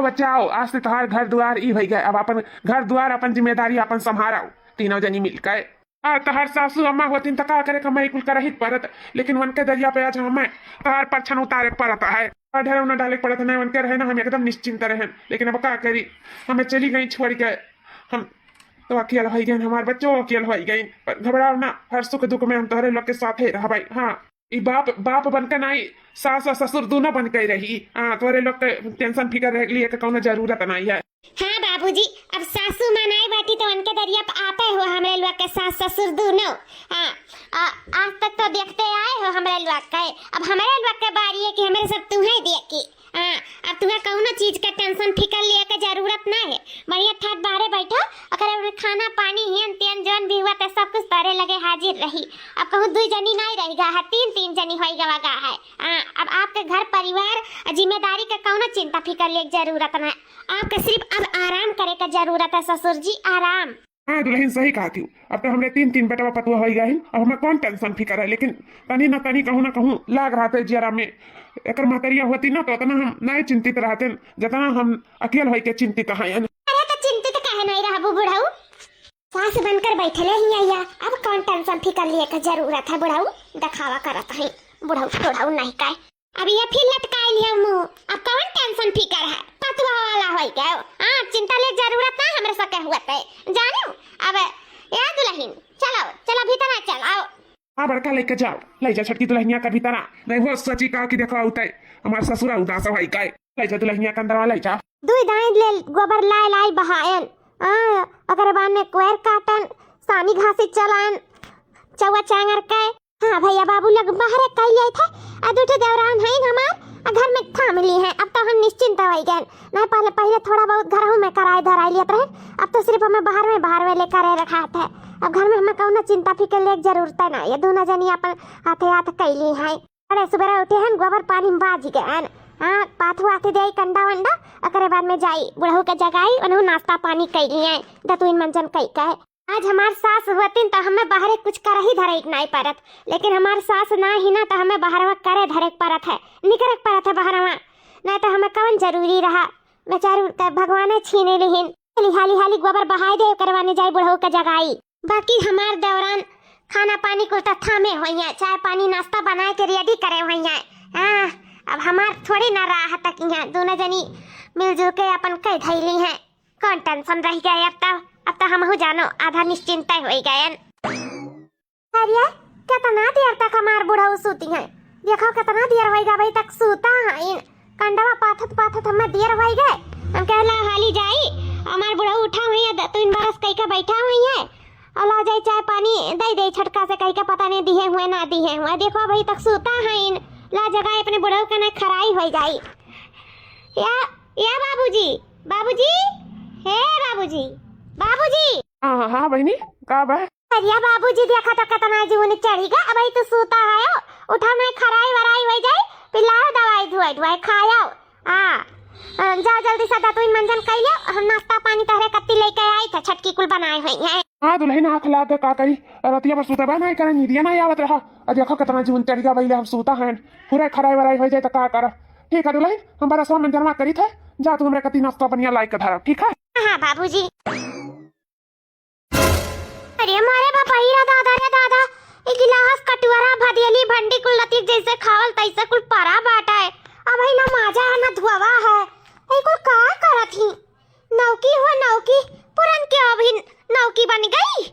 बच्चा आओ, आज से तुम्हार घर द्वार ई भई गए। अब अपन घर द्वार अपन जिम्मेदारी अपन संभाराओ तीनों जनी मिलकर। तहार सासू अम्मा होती तो का करे कमाई कुल करहित परत, लेकिन उनके दरिया पे आज हमें तहार परछन उतारे पड़ता है। ढेर न डाले पड़त नहीं उनके रहे ना, हम एकदम निश्चिंत रहे। लेकिन अब का करी, हमें चली गई छोड़ के। हम तो अकेल हो गए, हमारे बच्चों अकेल हो गई। पर घबराओ ना, हर सुख दुख में हम तुम्हारे लोग के साथ ही रह भाई। हाँ, ई बाप बनकर नहीं, सास और ससुर दोनों बन के रही। हाँ, तुम्हारे लोग के टेंशन फिकर रह लिए कौन जरूरत नहीं है। हाँ बाबूजी, अब सासू मनाई बाटी तो उनके दरिया पे आते हो हमरे लोग के सास ससुर दोनों। हाँ, आज तक तो देखते आए हो हमरे लोग के। अब हमारे लोग के बारी है कि हमारे सब तुम्हें देखी। हाँ, अब तुम्हें कौनो चीज का टेंशन फिकर लिए के जरूरत ना है। बढ़िया ठाट बाहर बैठो, अगर खाना पानी हेन तेन जन भी हुआ तो सब कुछ तारे लगे हाजिर रही। अब कहूँ 2 जनी नहीं रहेगा है, 3 जनी होएगा वगा है। हाँ, अब आपके घर परिवार जिम्मेदारी का कौनो चिंता फिकर लिए जरूरत ना है। आपका सिर्फ अब आराम करे का जरूरत है ससुर जी, आराम। हाँ दुल्हन सही कहा थी। अब तो हमने 3 बेटवा पतुआ हो गए। अब हमें कौन टेंशन फिकर है। लेकिन तनी न तनी कहूँ ना कहूँ लाग रहा था जरा में। एक महतरिया होती ना तो उतना हम नहीं चिंतित रहते जितना हम अकेल हो के चिंतित हैं। अरे तो चिंतित काहे नहीं रहा बुढ़ाऊ, सास बनकर बैठे ही आया। अब कौन टेंशन फिकर लिए का जरूरत है बुढ़ाऊ, दिखावा करत है बुढ़ाऊ नहीं का। अब ये फिर लटकाई लिया मुंह, अब कौन टेंशन फिकर है, पतुआ वाला हो गया। हाँ, चिंता ले जरूरत ना हमरे सके हुआ है जानो। अब या दुल्हन चलो भीतर आ चलाओ। हाँ बड़का लेके जाओ, ले जा छटकी दुल्हनिया का भीतर। नहीं हो सची का कि देखो उते हमार ससुरा उदास भाई का। ले जा दुल्हनिया का अंदर ले जा। दुई दाई ले गोबर लाई बहायन। अगर बान में कोयर काटन सानी घासी चलान चौवा चांगर के। हाँ भैया बाबू लोग बाहर कई लिए थे। दूठे देवरान हैं हमार घर में थाम ली हैं। अब तो हम निश्चिंत हो गए। नहीं पहले थोड़ा बहुत घरों में कराए धराई लिया रहे। अब तो सिर्फ हमें बाहर में लेकर रखा था। अब घर में हमें कौनो चिंता फिकर ले जरूरत ना। ये दोनों जनी अपन हाथे कैली हैं। अरे सुबह उठे हैं गोबर पानी में बाज गए। हाँ, पाथू आते दे कंडा वंडा, अकरे बाद में जाई बुढ़ऊ के जगाई उन्होंने नाश्ता पानी कैली हैं। दतुइन मंजन कई का आज हमार सास होती तो हमें बाहर कुछ कर ही धरे नहीं परत। लेकिन हमार सास ना ही ना तो हमें बाहर करे धरे परत है, निकल परत है बाहर। नहीं तो हमें कौन जरूरी रहा। बेचारू भगवान छीने लिहिन हाली गोबर बहाई दे करवाने जाए बुढ़ऊ के जगाई। बाकी हमार दौरान खाना पानी को थामे हुई है, चाय पानी नाश्ता बना के रेडी करे हुई है। हाँ, अब हमार थोड़ी ना राहत तक यहाँ दोनों जनी मिलजुल के अपन कई धैली हैं। कौन टेंशन रह गए। अब तो हम हो जानो आधा निश्चिंत हो गए। अरे कितना देर तक हमार बुढ़ऊ सूती हैं। देखो कितना देर होएगा भाई तक सूता है। कंडवा पाथत हमें देर हो गए। हम कहला हाली जाई हमार बुढ़ऊ उठा हुई है तो इन बरस कई का बैठा हुई है। अला जाई चाय पानी दे छटका से कई का पता नहीं दिए हुए ना दिए हुए। देखो भाई तक सूता है। ला जगह अपने बुढ़ऊ का ना खराई हो जाई। या बाबूजी हे बाबूजी। हाँ बहनी का बा। अरे बाबूजी देखा तो कितना जीवन चढ़ीगा। अब तो सूता है, उठा नहीं खराई वराई हो जाए। पिलाओ दवाई धुआई खाओ। हाँ, जाओ जल्दी से दतुइन मंजन कर लो। हम नाश्ता पानी तहरे कत्ती लेके आई था, छटकी कुल बनाए हुई है। हाँ दुल्हन आँख लाग का करी रतिया पर सूता नहीं करे, नींदिया नहीं आवत रहा। देखो कितना जीवन चढ़ीगा भैया, हम सूता हैं पूरा खराई वराई हो जाए तो का कर। ठीक है दुल्हन, हम बरसवा मंजनवा करी थे। जा तू हमरे कत्ती नाश्ता पनिया लाई के धरा। ठीक है। हाँ बाबूजी। अरे मारे बापा हीरा दादा रे दादा, एक गिलास कटोरा भदियली भंडी कुल लती जैसे खावल तैसे कुल परा बाटा है। अब ही ना माजा है ना धुआवा है। ए कुल का करत ही नौकी पुरन के अभी नौकी बन गई।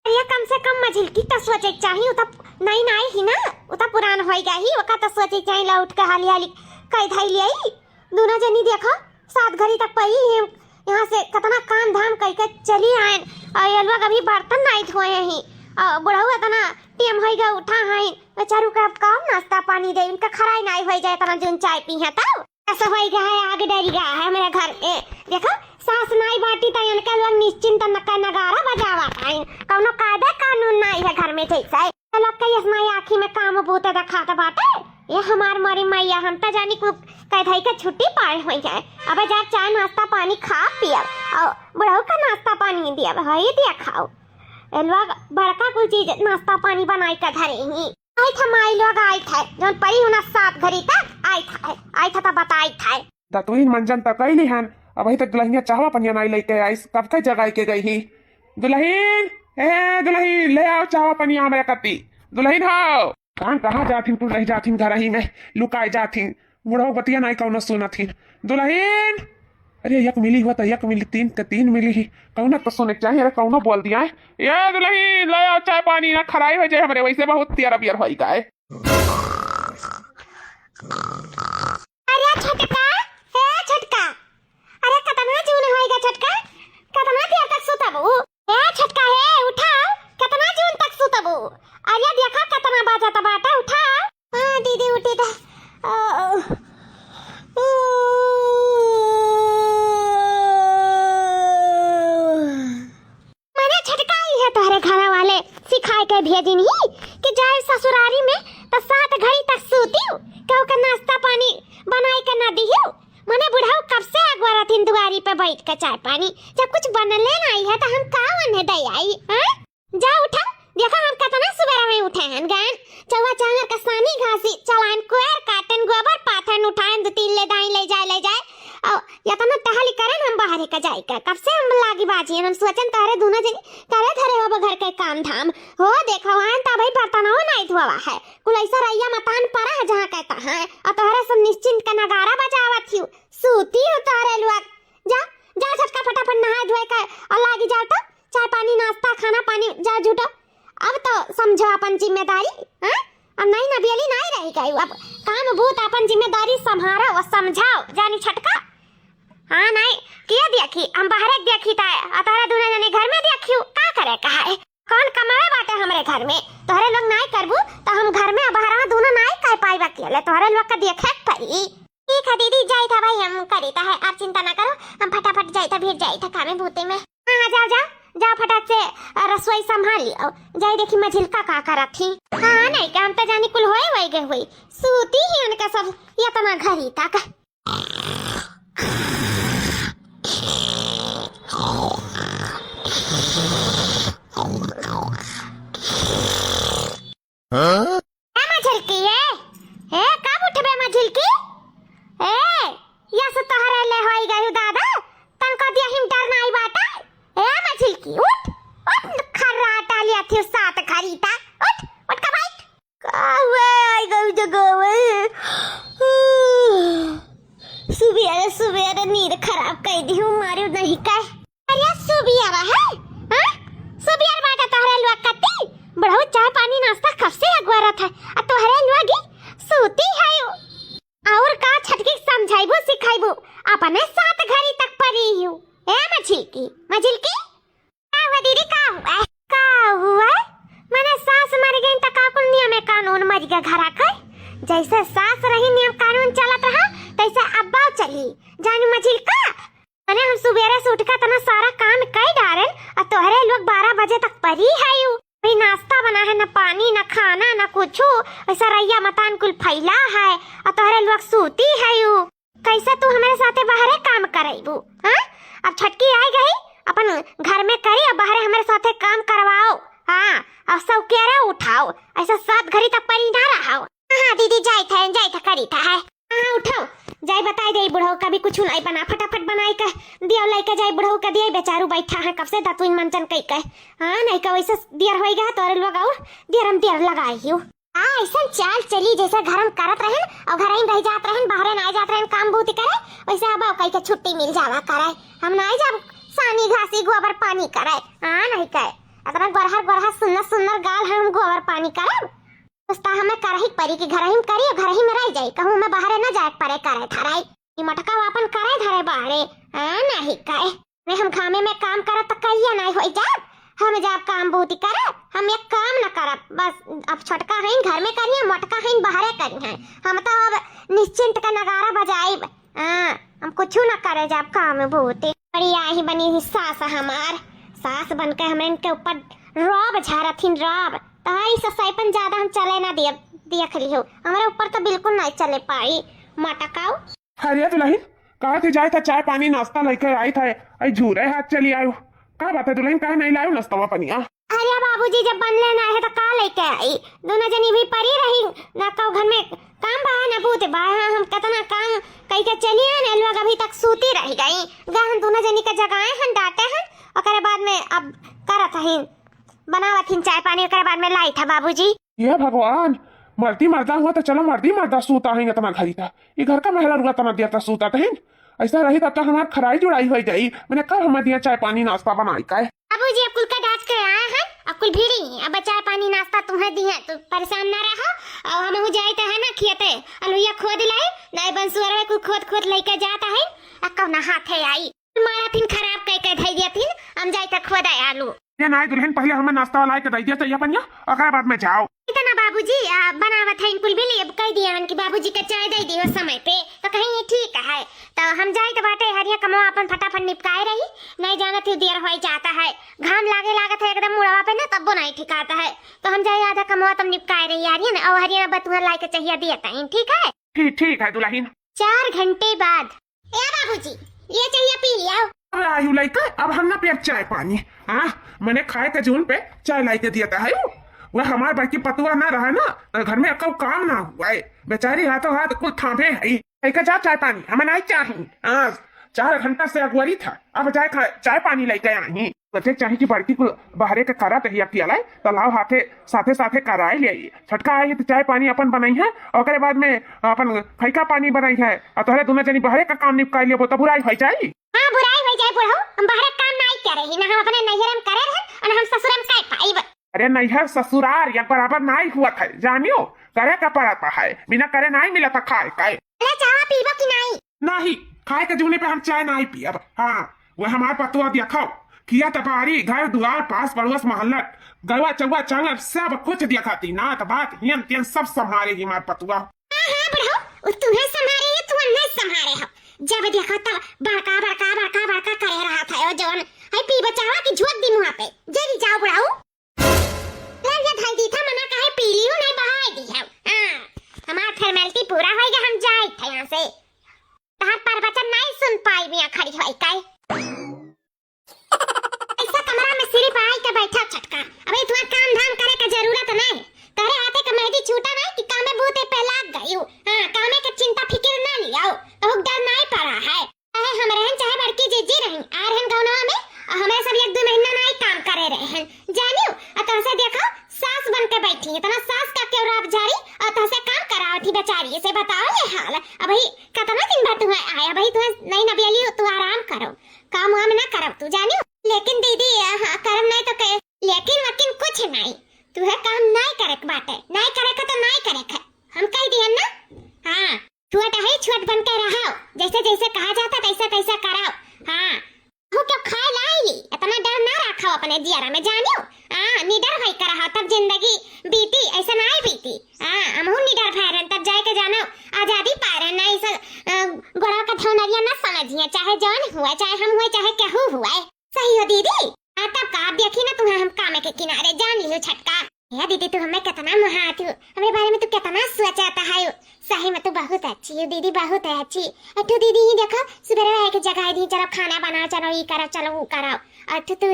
अरे कम से कम मझिल की तो सोचे चाहिए। उता नहीं ही ना, उता पुरान हो गई ओका तो सोचे चाहिए। लौट के हाली कई धाई ले आई। दोनों जनी देखो 7 घड़ी तक पई है। यहाँ से कितना काम धाम करके चली आए। और ये लोग अभी बर्तन नहीं धोए हैं। और बुढ़ऊ इतना टेम होएगा उठा है। बेचारू का काम नाश्ता पानी दे उनका खराई नहीं हो जाए तना जून चाय पी है। तब ऐसा होएगा है, आगे डरी गया है मेरे घर में। देखो सास नहीं बाटी तो इनका लोग निश्चिंत नगारा बजावा है। कौनो कायदा कानून नहीं है घर में जैसा लोग कई इसमें आँखी में काम बूते दिखाते बाटे। ये हमार मरी मैया हम तो जानी को कई का छुट्टी पाए हुई है। अब जा चाय नाश्ता पानी खा पिया और बुढ़ऊ का नाश्ता पानी दिया भाई दिया खाओ। लोग बड़का कुछ चीज नाश्ता पानी बनाई कर धरे ही आई था। माई लोग आई थे जो परी हुना 7 घड़ी तक आई था तो बताई था। दतुइन मंजन तक कैली हन अब तक दुल्हनिया चाहवा पनिया नहीं लेके आई कब तक जगाई के गई ही दुल्हन ए दुल्हन ले आओ चाहवा पनिया हमारे कती दुल्हन हो कहाँ जाथिन तू रह जाथिन घर ही में लुकाए जाथिन बुढ़ो बतिया नहीं कौनो सुनथिन दुल्हन अरे यक मिली हुआ तो यक मिली तीन मिली ही कौना तो सुने चाहिए अरे कौनो बोल दिया है ये दुल्हन ले आओ चाय पानी ना खराई हो जाए हमारे वैसे बहुत तियारा बियर होई का है अरे छटका हे छटका अरे कतना जून होएगा छटका कतना देर तक सुतबू हे छटका हे उठाओ कतना जून तक सुतबू अरे देखा कतना बजा बाटा उठा हां दीदी उठी था मैंने छटका ही है तोहरे घर वाले सिखाए के भेजी नहीं कि जाए ससुरारी में तो 7 घड़ी तक सूती कहू का नाश्ता पानी बनाई के ना दियो मने बुढ़ाऊ कब से अगवारा तीन दुआरी पे बैठ के चाय पानी जब कुछ बनले नहीं है तो हम का वने दे आई हैं जा उठा देखा हम कितना सवेरा में उठे हैं गान चौवा चांगर का सानी घासी चलान कोयर काटन गोबर पाथन उठाएं दो तीन ले जाए और या तो ना टहली करन हम बाहर का जाए का कब से हम लागी बाजी हम सोचन तारे दोनों जन करे धरे हो घर के काम धाम हो देखो वहां ता भाई बर्तन हो नहीं धोवा है कुल ऐसा रैया मतान परा है जहां कहता है और तोहरे सब निश्चिंत का नगारा बजावत थी सूती हो तारे लोग जा जा झटका फटाफट नहा धोए का और लागी जाओ तो चाय पानी नाश्ता खाना पानी जा झूठो अब तो समझो अपन जिम्मेदारी हैं अब नहीं ना बेली नहीं रही गई अब काम भूत अपन जिम्मेदारी संभालो और समझाओ जानी छटका हाँ नहीं किया देखी हम बाहर देखी था तारा दूना जने घर में देखियो का करे का है कौन कमाए बाटे हमरे घर में तोहरे लोग नहीं करबू तो हम घर में बाहर दूना नहीं कर पाईबा अकेले तोहरे लोग का देखे पड़ी ठीक है दीदी जाई था भाई हम करीता है आप चिंता ना करो हम फटाफट जाई था फिर जाई था कामे भूते में हां जाओ फटाफट से रसोई संभाल लियो जाई देखी मैं झिलका का करत थी हां नहीं काम तो जानी कुल होए गए हुई सूती ही उनका सब ये तना घरी तक मैं झिलकी है कब उठबे मैं झिलकी या से तोहरे ले होई गयो दादा तनको दिया हिम डर नहीं बाटा मैं झिलकी उठ खर्राटा लिया थी 7 खरीता उठ का भाई कावे आई गयो जगवे सुबह नींद खराब कर दी हूं मारू नहीं का अरे सुबह है हां सुबह बाटा तोहरे लोग कती बढ़ो चाय पानी नाश्ता कब से अगवारा था आ तोहरे लोगी सूती है और का छटकी समझाइबो सिखाइबो अपने 7 घड़ी तक परी हूं मझिलकी का हुआ दीदी का हुआ मैंने सास मर गई त का कुल नियम कानून मर गया घरा कर जैसे सास रही नियम कानून चलत रहा तैसे अब्बा चली जानी मझिलका मैंने हम सुबेरे से उठकर तना सारा काम कर डालन और तोहरे लोग 12 बजे तक परी है भाई नाश्ता बना है न पानी न खाना न कुछ ऐसा रैया मतान कुल फैला है और तोहरे लोग सूती है कैसे तू हमारे साथे बाहरे काम करेबू हां अब छटकी आई गई अपन घर में करी और बाहरे हमारे साथे काम करवाओ हां अब सब केरा उठाओ ऐसा 7 घड़ी तक परी ना रहो हां दीदी जाई था करी था है हां उठो जाई बताई दे बुढ़ऊ का भी कुछ नहीं बना फटाफट बनाई का दियो लेके जाई बुढ़ऊ का दिए बेचारू बैठा है कब से दतुइन मंचन कई का हां नहीं का वैसे देर होई गया तोरे लोग और देर लगाई हियो ऐसा चाल चली जैसे घर में करत रहन और घर ही रह जात रहन बाहर ना जात रहन काम भूति करे वैसे अब कई के छुट्टी मिल जावा करे हम नहीं जाब सानी घासी गोबर पानी करे हां नहीं करे अतना गोरहर सुन्नर गाल हम गोबर पानी करब उस्ता हमें करही परी की घर ही करी घर ही में रह जाई कहूं मैं बाहर ना जाए परे करे थराई ई मटका वापन करे धरे बाहरे हां नहीं करे मैं हम खामे में काम करत त कहिया नहीं होई जा हम जब काम बहुती करे हम एक काम न करब बस अब छोटका है घर में करिए मोटका है बाहर करी है हम तो अब निश्चिंत का नगारा बजाई हम कुछ न करे जब काम बहुती बढ़िया ही बनी ही सास हमार सास बनकर हम इनके ऊपर रौब झारथिन रौब ताई से सैपन ज्यादा हम चले ना देख लियो हमारे ऊपर तो बिल्कुल नहीं चले पाई मटकाओ अरे दुल्हन कहा थे जाए था चाय पानी नाश्ता लेकर आई था आई झूरे हाथ चली आयो का बात है दुल्हन कहा नहीं लायो नाश्ता पानी अरे बाबूजी जब बनले ना है तो का लेके आई, दोनों जनी भी परी रही ना, कौ घर में काम बा ना बूते बा, हम कितना काम कई के चलिए ना, लोग अभी तक सूती रह गई। गहन दोनों जनी का जगाए हैं, डांटे हैं, और बाद में अब करत हन बनावत हन चाय पानी, और बाद में लाई था बाबूजी। ये भगवान, मर्दी मर्दा हुआ तो चलो मर्दी मर्दा सूता है तना घरी था, ये घर का महिला रुआ तना दिया था सूता था। ऐसा रही तब तो हमार खराई जुड़ाई हो जाई। मैंने कब हमें दिया चाय पानी नाश्ता बनाई का है। बाबूजी अब कुल का डांट के आए हैं, अब कुल भीड़ी अब चाय पानी नाश्ता तुम्हें दी है, तो परेशान ना रहो। और हम हो जाए तो है ना खियते अलुइया खोद लाई, नहीं बंसुअर में कुल खोद खोद लेके जाता है, अक्का ना हाथे आई मारा थिन खराब कह के धई दिया थिन, हम जाए तो खोद आए आलू। ये नाई दुल्हन पहले हमें नाश्ता वाला के दई दिया चाहिए पनिया, और बाद में जाओ। इतना बाबूजी बनावत है कुल भी लिए कह दिया हन कि बाबूजी का चाय दे दियो समय पे, तो कहीं ये ठीक है। तो हम जाए तो बाटे हरिया कमवा अपन फटाफट निपकाए रही, नहीं जाना थी देर हो जाता है, घाम लागे लागत है एकदम मुड़वा पे ना, तब वो नहीं ठिकाता है। तो हम जाए आधा कमवा तब निपकाए रही यार ना, और हरिया बतुआ लाई के चाहिए दिया था, ठीक है। ठीक है दुल्हन। 4 घंटे बाद ए बाबूजी ये चाहिए पी लिया। आयु लाइक अब हम ना पिया चाय पानी, हाँ मैंने खाए के जून पे चाय लाई के दिया था। वह हमारे बड़की पतुआ ना रहा ना, तो घर में अक्का काम ना हुआ है, बेचारी हाथों हाथ कुछ थामे है। जा चाय पानी हमें नहीं चाहिए, 4 घंटा से अगुवरी था, अब जाए चाय पानी लेके आई। बच्चे चाहे की बड़की को बाहरे के करा तहिया किया लाई, तालाब हाथे साथे साथे कराए ले आई। छटका आई तो चाय पानी अपन बनाई है, और बाद में अपन खैका पानी बनाई है, और तोहरे दोनों जनी बाहरे का काम निपटाई लियो, तो बुराई हो जाए। हां बुराई हो जाए बुढ़ऊ, हम बाहर काम नहीं करे ना, हम अपने नैहर में करे हैं, और हम ससुर में काय पाइब। अरे नैहर ससुरार या बराबर नहीं हुआ था, जानियो करे का पड़ता है, बिना करे नहीं मिला था खाए का। अरे चाय पीबो कि नहीं? नहीं खाए के जूने पे हम चाय नहीं पियब। हाँ वो हमारे पतुआ दिया खाओ, किया तबारी घर दुआर पास पड़ोस मोहल्ला गवा चौवा चांगर सब कुछ दिया खाती, नात बात हियन तियन सब संभालेगी हमारे पतुआ। हां बुढ़ऊ तुम्हें संभाले है, तुम नहीं संभाले हो। जब देखो तब बड़का बड़का बड़का बड़का करे रहा था, और जवन है पी बचावा की झोक दी मुंह पे, जल्दी जाओ बुढ़ऊ। ये धाई दी था मना काहे पी लियो, नहीं बहाई दी है। हां हमार फॉर्मेलिटी पूरा होएगा, हम जाए थे यहां से। तहार पर बचन नहीं सुन पाई, मियां खड़ी होई काय ऐसा कमरा में सिर्फ आई के बैठा छटका। अबे तुम्हें काम धाम करे का जरूरत नहीं, करे आते का मेहंदी छूटा नहीं कि कामे बूते पे लाग गई। हां कामे का चिंता फिक्र ना लियाओ, तो डर नहीं पड़ा है। अरे हम रहन चाहे बड़की जीजी रहन आ रहन गौनवा में, और हमें सब 1-2 महीना नहीं काम करे रहे हैं, जानियो। अतः से देखो सास बन के बैठी है, तना सास का क्यों राब जारी, और तसे काम करावती बेचारी से, बताओ ये हाल। अबे कितना दिन बाद तुम्हें आया, भाई तुम्हें नहीं नबियली, तू आराम करो, काम वाम ना करो तू, जानियो। लेकिन दीदी हां करम नहीं तो कहे, लेकिन वकिन कुछ नहीं, तू है काम नहीं करे बाटे, नहीं करे का तो नहीं करे का, हम कह दिए ना। हां छुट है छुट बन के रहो, जैसे जैसे कहा जाता तैसे तैसे करो। हां हो क्यों खाए लाई, इतना डर ना रखो अपने दियारा में, जानियो। हां निडर होई कर रहा तब जिंदगी बीती, ऐसा नहीं बीती। हां हम निडर भैरन तब जाए के जानो आजादी पाए ना, ऐसा गोड़ा का धौनरिया ना समझिए, चाहे जौन हुआ चाहे हम हुए चाहे केहू हुआ। सही हो दीदी। हां तब का आप देखी ना तुम्हें हम कामे के किनारे जान लियो छटका। या दीदी तू हमें कितना महाती हो, हमारे बारे में तू कितना सोचता है। सही में तू बहुत अच्छी है दीदी, बहुत है अच्छी। अठू दीदी ही देखो सुबह एक जगह दी, चलो खाना बनाओ, चलो ये करो चलो वो करो, अठू तू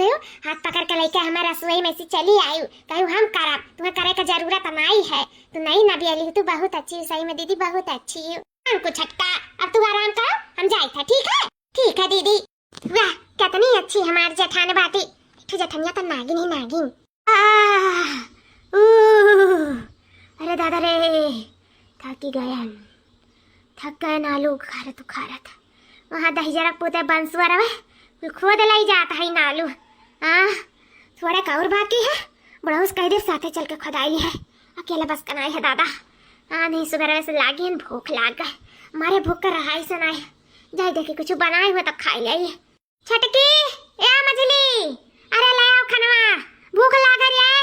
हाथ पकड़ के लेके हमारे रसोई में से चली आई, कहूँ हम करा, तुम्हें करे का जरूरत नहीं है, तू नहीं ना बियली, तू बहुत अच्छी है। सही में दीदी बहुत अच्छी है। हमको छटका अब तू आराम करो, हम जाए था, ठीक है? ठीक है दीदी। वाह कितनी अच्छी हमारी जेठान बाती, जेठनिया तो नागिन ही नागिन। अरे दादा रे थकी गया, थक गए नालू, खारा तो खारा था वहाँ दहिजरा पोते बंसुआरा में खोद लाई जाता है नालू। थोड़ा का और बाकी है, बड़ा उस कह दे साथे चल के खुदाई है, अकेला बस कनाई है दादा। नहीं सुबह से लागी भूख लाग गए, मारे भूख कर रहा ही सुनाई, जाए देखी कुछ बनाए हुए तो खाई ले। छटकी या मछली, अरे ले आओ खनवा, भूख लाग रही है,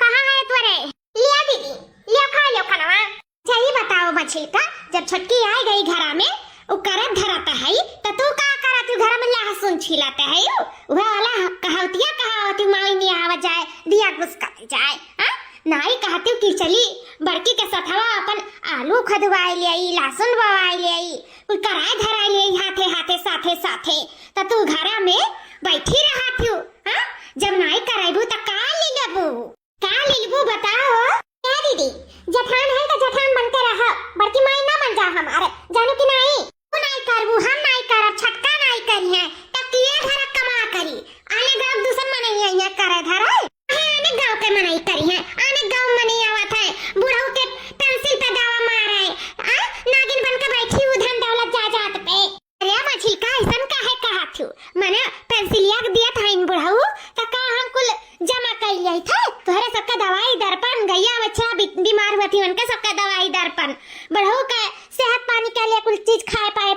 कहाँ है तुअरे? लिया दीदी, लिया खा लो खनवा। चाहिए बताओ मछली का, जब छटकी आ गई घरा में वो करत धराता है, तो तू का करत तू घर में लहसुन छिलाता है, वह वाला कहतिया कहावती माई नहीं आवा जाए दिया घुस कर जाए। हां नहीं कहती कि चली बड़की के सथवा अपन आलू खदवाई ले, लहसुन बवाई ले, कुल कराय धराई ले हाथे हाथे साथे साथे, तो तू घरा में बैठी रहा थी। हां जब नहीं कराइबू त का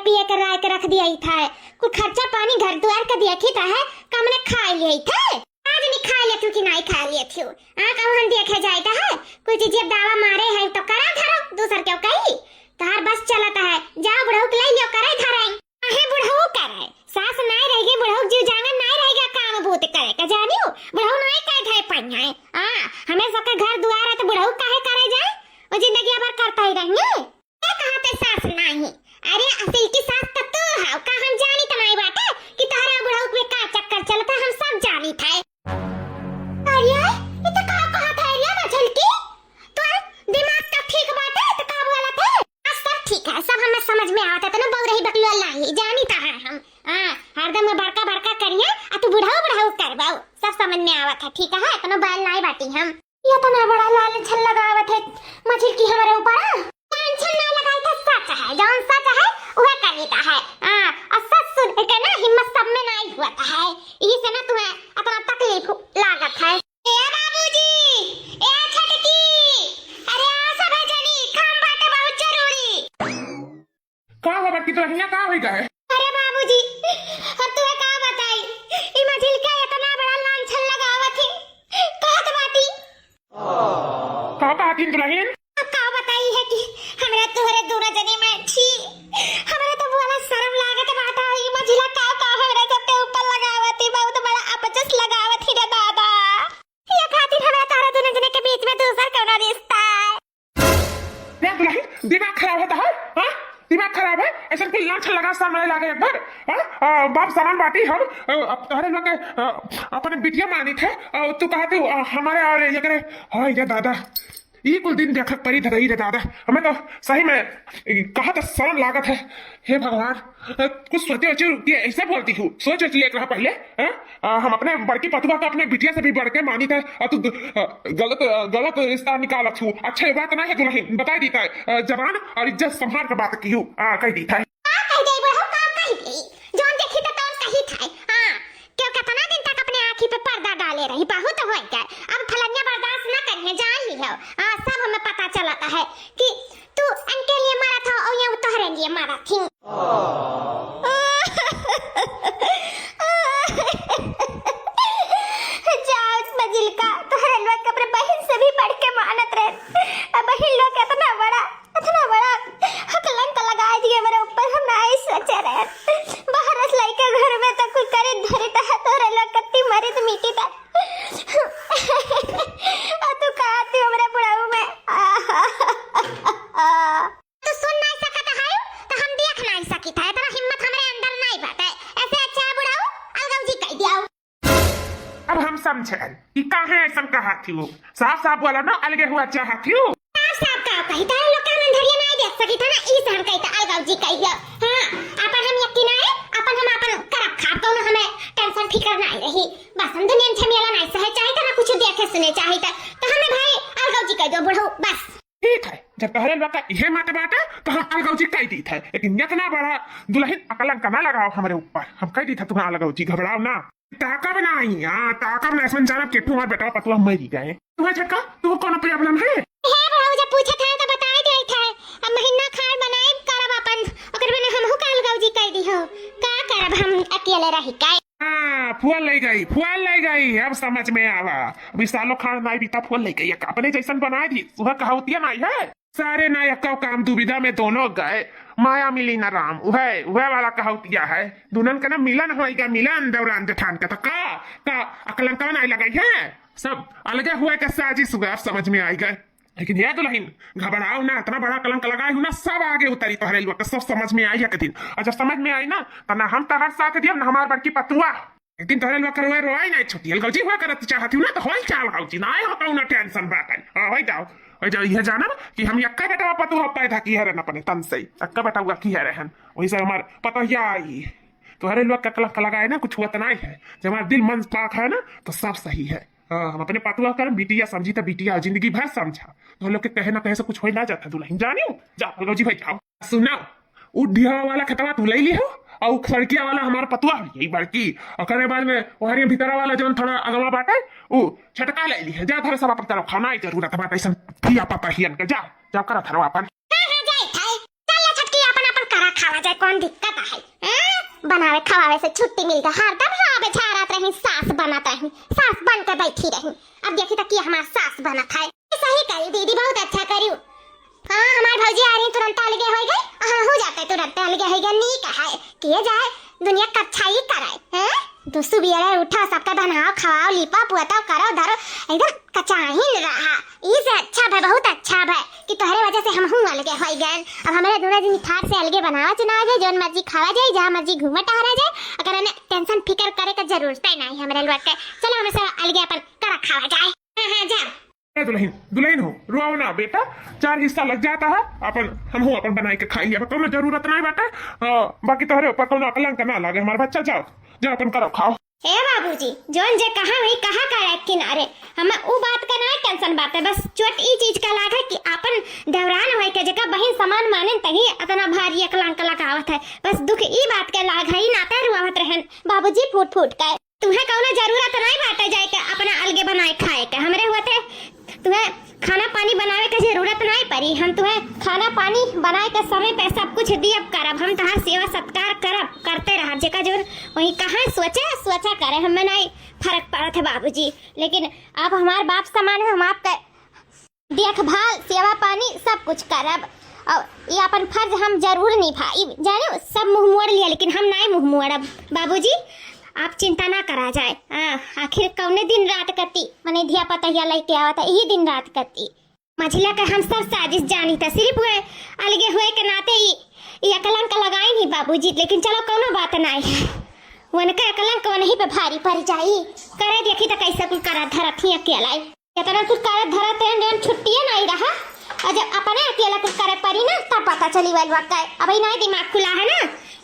पिए के राय के रख दिया था कुछ खर्चा पानी घर द्वार का दिया था है कम ने खा लिए थे आज नहीं खा लिया क्योंकि नहीं खा लिए थे कब हम देखे जाता है कुछ जब दावा मारे हैं तो करा धरो दूसर क्यों कही तार बस चलता है जाओ बुढ़ऊ के ले लियो करे धरे आहे बुढ़ऊ करे सास नहीं रहेगी बुढ़ऊ जीव जांगन नहीं रहेगा काम भूत करे का जानियो बुढ़ऊ नहीं कह थे पन्या हमें सबका घर द्वार है तो बुढ़ऊ काहे करे जाए वो जिंदगी भर करता ही रहेंगे क्या कहा ते सास नहीं अरे असल की सास तो तू है का हम जानी तो नहीं बाटे कि तारा बुढ़ऊ पे का चक्कर चलता हम सब जानी थे अरे ये तो का कहा था अरे ना झलकी तो दिमाग तो ठीक बाटे तो का बोला थे सब ठीक है सब हमें समझ में आता तो ना बहु रही बकलुआ लाई जानी ता है हम हरदम में बड़का बड़का करिए आ तू बुढ़ऊ करबाओ सब समझ में आवत है ठीक है तो बैल नहीं बाटी हम ये तो ना बड़ा लाल छल लगावत है मछली की हमारे ऊपर टेंशन ना लगाई था सच है जौन सच है वह कर लेता है और सच सुन के ना हिम्मत सब में नहीं हुआ है इसी से ना तुम्हें अपना तकलीफ लागत है ए बाबूजी ए छटकी अरे आ सब है जनी काम बाटे बहुत जरूरी का हो बाकी तो हिया का होई गए अरे बाबूजी अब तुम्हें का बताई ई मझिल का इतना बड़ा लांछन लगावत है कहत बाटी का तीन दुल्हन अब का बताई है कि हमरा तोहरे दोनों जने में छी हमरा तो वाला शर्म लागत बाटा ई मझिला का हमरा सबके ऊपर लगावत है बहुत बड़ा अपचस लगावत है रे दादा ये खातिर हमरा तारा दोनों जने के बीच में दूसरा कोनो रिश्ता है रे दुल्हन दिमाग खराब होता है हां दिमाग खराब है ऐसा कोई लांछ लगा सामने लागे एक बार बाप सामान बाटी हम अब तोहरे लोग अपने बिटिया मानी थे तू कहते हमारे और ये करे हां ये दादा ये कुल दिन देखक परी धरई रे दादा हमें तो सही में कहा तो शर्म लागत है हे भगवान कुछ सोचे वोचे ऐसे बोलती हूँ सोच ले रहा पहले हम अपने बड़की पतुआ को अपने बिटिया से भी बढ़ के मानी था और तू गलत रिश्ता निकालत हूँ अच्छा ये बात नहीं है दुल्हन बता दी था जबान और इज्जत संभाल कर बात की हूँ कह दी था डाले रही बहुत हो गया अब फलनिया बर्दाश्त न करिए जान ली हो सब हमें पता चलता है कि तू इनके लिए मारा था और ये तोहरे लिए मारा थी जाओ मजिल का तोहरे लोग अपने बहन से भी बढ़ के मानत रहे अब बहन लोग इतना बड़ा हकलंक लगा दिए मेरे ऊपर हम नहीं सोचे रहे बाहर लड़के घर में तो कोई करे धरे था तोहरे लोग कत्ती मरे तो मिट्टी था तू कहा तू हमारे बुढ़ाऊ में तू सुन नहीं सकता है तो हम देख नहीं सकी था तेरा हिम्मत हमारे अंदर नहीं बाटे ऐसे अच्छा बुढ़ाऊ अलगम जी कह दिया अब हम समझे कि कहां ऐसा कहा थी वो साफ साफ बोला ना अलगे हुआ चाहा थी वो साफ का कही था लोग का अंधरिया नहीं देख सकी था ना इस हम कहता अलगम जी कह दिया हां अपन हम यकीन है अपन हम अपन करब खा तो हमें टेंशन फिकर नहीं रही बस हम दुनिया में झमेला नहीं सहे चाहे ना कुछ देखे सुने चाहे तो हमें भाई अलगम जी कह दो बुढ़ऊ बस ठीक है जब तोहरे लोग का यह मत बाटे तो हम अलगौ जी कह दी थे लेकिन इतना बड़ा दुल्हन अकलंक ना लगाओ हमारे ऊपर हम कह दी था तुम्हें अलगौ जी घबराओ ना ताकब नहीं ताकब ना इसमें जाना कि तुम्हारे बेटा पतुआ मर गए तुम्हें झटका तुम कौन प्रॉब्लम है जब पूछा था तो बता दे था अब महीना खाए बनाए करब अपन ओकर बिना हम हो अलगौ जी कह दी हो का करब हम अकेले रही का फूल ले गई अब समझ में आवा अभी सालों खान नहीं बीता फूल ले गई अपने जैसन बना दी सुबह कहावतिया नहीं है सारे नायक काम दुविधा में दोनों गए माया मिली न राम वह वाला कहावतिया है दुल्हन का ना मिलन होएगा मिलन दौरान जेठान का का अकलंका नहीं लगाई है सब अलगे हुए का साजिश हुआ समझ में आई गए लेकिन यह दुल्हन घबराओ ना इतना बड़ा कलंक लगाए हूं ना सब आगे उतरी तो हरेलुआ सब समझ में आई एक दिन और जब समझ में आई ना तो ना हम तहर साथ दिया ना हमार बड़की पतुआ एक दिन तहरेलुआ करवे रोई नहीं छुट्टी अलगौजी हुआ करत चाहती हूं ना तो होई चाल गौजी ना हो कौन टेंशन बाटन हो जाओ यह जाना कि हम यक्का बेटा पतुआ पैदा की है अपने तन से यक्का बेटा हुआ की है रहन वही से हमार पतोहिया आई तो हरेलुआ का कलंक लगाए ना कुछ हुआ नहीं है जब हमारा दिल मन पाक है ना तो सब सही है हम अपने पतुआ कर बिटिया समझी तो बिटिया जिंदगी भर समझा तो लोग के कहे ना कहे से कुछ हो ना जाता दुल्हन जानियो जाओ जी भाई जाओ सुनाओ उ ढिया वाला खतवा तू ले ली हो और सड़किया वाला हमारा पतुआ यही बड़की और करे बाद में वहां भीतरा वाला जो थोड़ा अगवा बाटे वो छटका ले ली है जा धर सब अपन तरफ खाना ही जरूरत बाटे ऐसा पिया पता हियन के जाओ करा थरो अपन चल छटकी अपन करा खावा जाए कौन दिक्कत है बनावे खवावे से छुट्टी मिल गई हरदम हाँ बेचारा रही सास बनत रही सास बन के बैठी रही अब देखी तक हमार सास बनत है सही करी दीदी बहुत अच्छा करी हाँ हमार भौजी आ रही तुरंत अलगे हो गए हाँ हो जाते तुरंत अलगे हो गए नी कहा किए जाए दुनिया का अच्छा ही कराए हैं तो सुबह उठा सबका बनाओ खवाओ लिपा पुआता करो धरो एकदम कच्चा ही रहा इसे अच्छा भाई बहुत अच्छा भाई कि तुम्हारे वजह से हम हूँ अलगे हो गए अब हमारे दोनों दिन थार से अलगे बनावा चुनाव जाए जोन मर्जी खावा जाए जहाँ मर्जी घूमा टहरा जाए अगर हमें टेंशन फिकर करे का जरूरत ही नहीं हमारे लोग के चलो हमें सब अलगे अपन करा खावा जाए हाँ जा दुल्हन दुल्हन हो रुआओ ना बेटा 4 हिस्सा लग जाता है अपन हम हो अपन बनाई के खाई लिया कोनो जरूरत नहीं बाटे बाकी तोहरे ऊपर कोनो कलंक ना लागे हमारा बच्चा जाओ जाओ अपन करो खाओ ए बाबूजी जोन जे कहा वही कहा करे किनारे हम उ बात का ना टेंशन बात है बस चोट ई चीज का लाग है कि अपन दौरान होए के जगह बहिन समान माने तही इतना भारी कलंक लगावत है बस दुख ई बात के लाग है नाता रुआवत रहन बाबूजी फूट फूट के तुम्हें कौनो जरूरत नहीं बाटे जाए के अपना अलगे बनाए खाए के हमरे होते तुम्हें खाना पानी बनावे के जरूरत नहीं पड़ी हम तुम्हें खाना पानी बनाए के समय पे सब कुछ दियब करब हम तहार सेवा सत्कार करब करते रह जेका जो वही कहाँ सोचा करे हमें नहीं फर्क पड़त है बाबूजी लेकिन आप हमारे बाप समान है हम आपका देखभाल सेवा पानी सब कुछ करब और ये अपन फर्ज हम जरूर निभाई जानो सब मुंह मोड़ लिया लेकिन हम नहीं मुंह मोड़ब बाबूजी आप चिंता ना करा जाए आखिर कौने दिन रात करती मने धिया पतहिया लेके आवता यही दिन रात करती मझिला का हम सब साजिश जानी था सिर्फ हुए अलगे हुए के नाते ही ये कलंक लगाई नहीं बाबूजी लेकिन चलो कोनो बात नहीं उनका कलंक वहीं पे भारी पड़ जाई करे देखी तो कैसे कुछ करा धरती अकेला इतना कुछ करे धरते छुट्टी नहीं रहा और जब अपने अकेला कुछ करे पड़ी ना तब पता चली वाल वक्त अभी नहीं दिमाग खुला है ना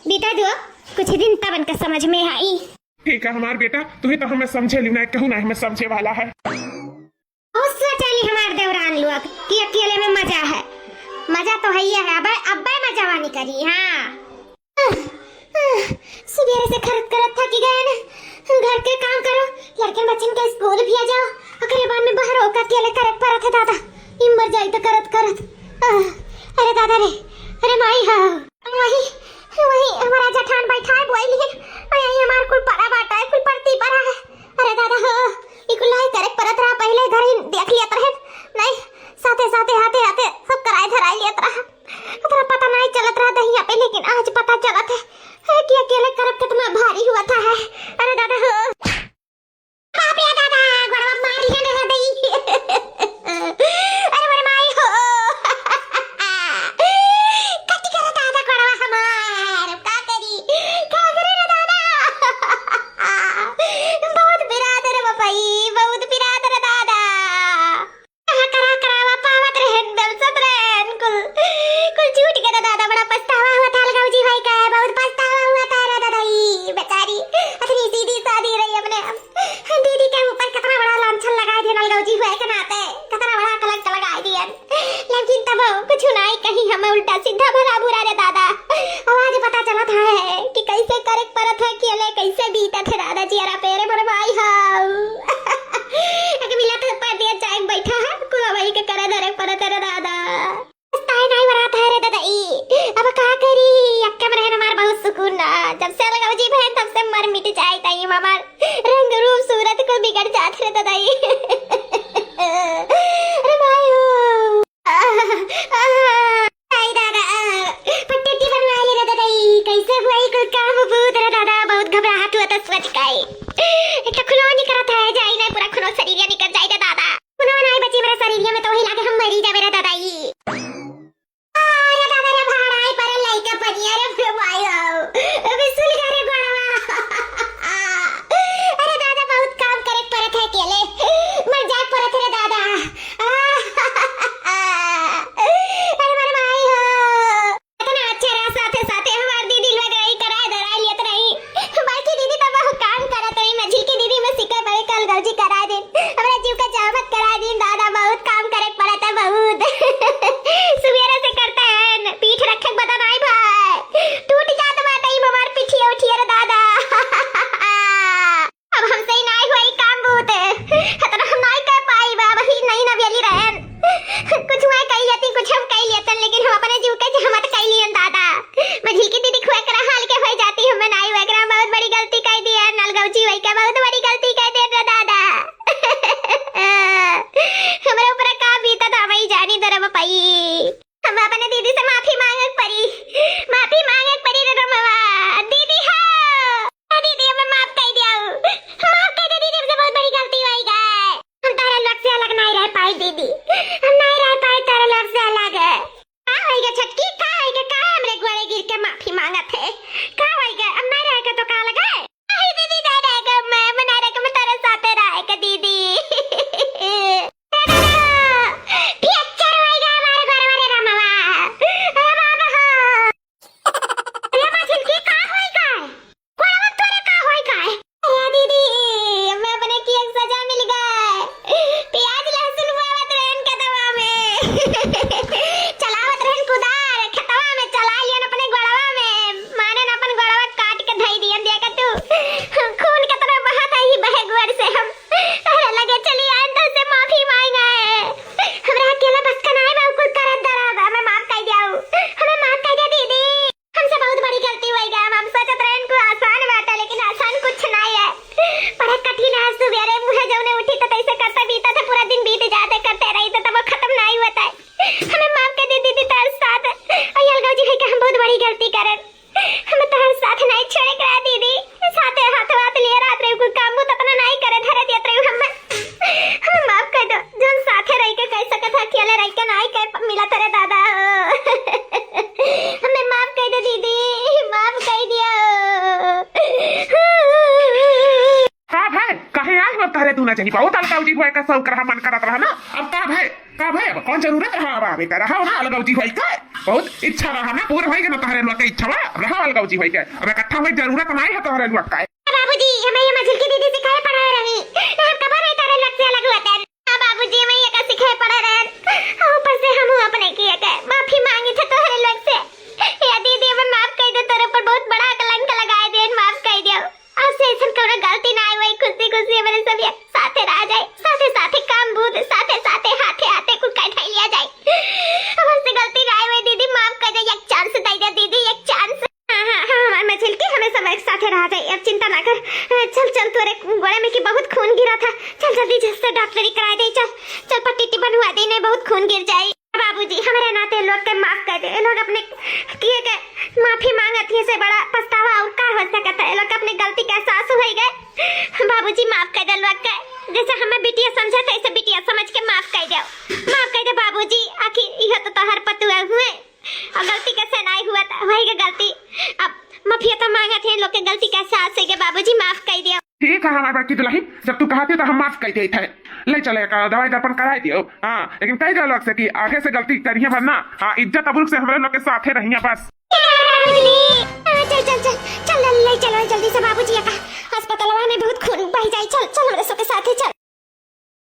बीता दो कुछ दिन तब उनका समझ में आई ठीक है हमार बेटा तुम्हें तो हमें समझे ली ना कहूँ ना हमें समझे वाला है चली हमारे देवरान लोग कि अकेले में मजा है मजा तो है ही है अब मजा वानी करी हाँ सुबह से खर्च करत था कि गए ना घर के काम करो लड़के बच्चन के स्कूल भी आ जाओ अगर बाद में बाहर होकर अकेले करत पड़ा था दादा इमर जाई तो करत अरे दादा रे अरे माई हाँ वही हमारा जठान बैठा है बोई लिए आई हमार कुल परा बाटा है कुल पड़ती परा है अरे दादा हो इकुलाई करे परत रहा पहले घर ही देख लिया तरह नहीं साथे हाथे सब कराए धराई लिया तरह उतना पता नहीं चलत रहा दहिया पे लेकिन आज पता चलत है कि अकेले करब कितना भारी हुआ था है अरे दादा हो बाप रे दादा गड़वा मारी है ना दई अरे मेरे माई हो उल्टा सीधा भला बुरा रे दादा आवाज पता चला था है कि कैसे करे परत है अकेले कैसे बीता थे दादा जी अरा पेरे मोर भाई हां एक मिला तो पर दिया चाय बैठा है को भाई के करे धरे परत रे दादा ताई नहीं बरात है रे दादा ई अब का करी अक्के में रहना मार बहुत सुकून ना जब से लगा जी बहन तब से मर मिट जाए ताई मामा रंग रूप सूरत को बिगड़ जात रे दादा ई अरे भाई कैसे हुआ कुल काम बहुत रे दादा बहुत घबराहट हुआ था सोच के एक खुलो नहीं करता है जाई ना पूरा खुलो शरीर निकल जाए दादा खुलो नहीं बची मेरे शरीर में तो ही लागे हम मरी जावे रे दादा ई अरे दादा रे भाड़ाई पर लइका पनिया रे भाई अबे सुन गा रे गोड़वा अरे दादा बहुत काम करे परत है अकेले मर जाए परत रे दादा अरे मेरे भाई हो इतना अच्छा रहा साथे साथे हमार दीदी लग रही कराए धराई लेत रही बाकी दीदी तो बहुत काम करत रही मझिल की दीदी में सिका बड़े कल गलजी करा दे हमरा तू ना चाहिए बहुत अलगावजी भाई का शौक रहा मन करत रहा ना अब का भाई अब कौन जरूरत रहा अब आवे का रहा ना अलगावजी भाई का बहुत इच्छा रहा ना पूरा भाई के ना तोहरे लोग के इच्छा रहा अलगावजी भाई के अब इकट्ठा हुई जरूरत नहीं है तोहरे लोग का बाबूजी हमें ये मझिल की दीदी सिखाए पढ़ा रही हम कब नहीं तारे लग से अलग हुआ थे बाबूजी मैं ये का सिखाए पढ़ा रहे ऊपर से हम अपने किया के माफी मांगी थे तोहरे लोग से या दीदी मैं माफ कर दे तेरे ऊपर बहुत बड़ा कलंक लगाए दे माफ कर दियो अब से ऐसा कोनो गलती ना आई वही खुशी मेरे सब एक साथे रह जाए साथे काम बूद साथे हाथे कुछ काट लिया जाए अब से गलती ना आई वही दीदी माफ कर दे एक चांस दे दे दीदी एक चांस हाँ मैं छिलकी हमें सब एक साथे रह जाए अब चिंता ना कर चल तोरे गोड़े में की बहुत खून गिरा था चल जल्दी जल्दी डॉक्टरी करा दे चल पट्टी बनवा दे नहीं बहुत खून गिर जाए बाबूजी हमारे नाते लोग के माफ कर दे लोग अपने किए के माफी मांगत है से बड़ा पछतावा और का हो सकता है लोग अपने गलती का एहसास हो गए बाबूजी माफ कर दे लोग के जैसे हमें बिटिया समझे ऐसे बिटिया समझ के माफ कर दे बाबूजी आखिर यह तो तोहर पतुआ हुए और गलती कैसे नहीं हुआ था वही का गलती अब माफिया तो मांगा थे लोग के गलती कैसे आज से के बाबूजी माफ कर दियो ठीक है हमारे बड़की दुल्हन जब तू कहती तो हम माफ कर देते थे ले चले का दवाई दर्पण करा दियो हाँ लेकिन कई जगह लोग से कि आगे से गलती करिए वरना हाँ इज्जत अबरूक से हमारे लोग के साथे रहिए बस चल ले चलो जल्दी से बाबूजी का अस्पताल में बहुत खून बह जाए चल हमारे सबके साथ ही चल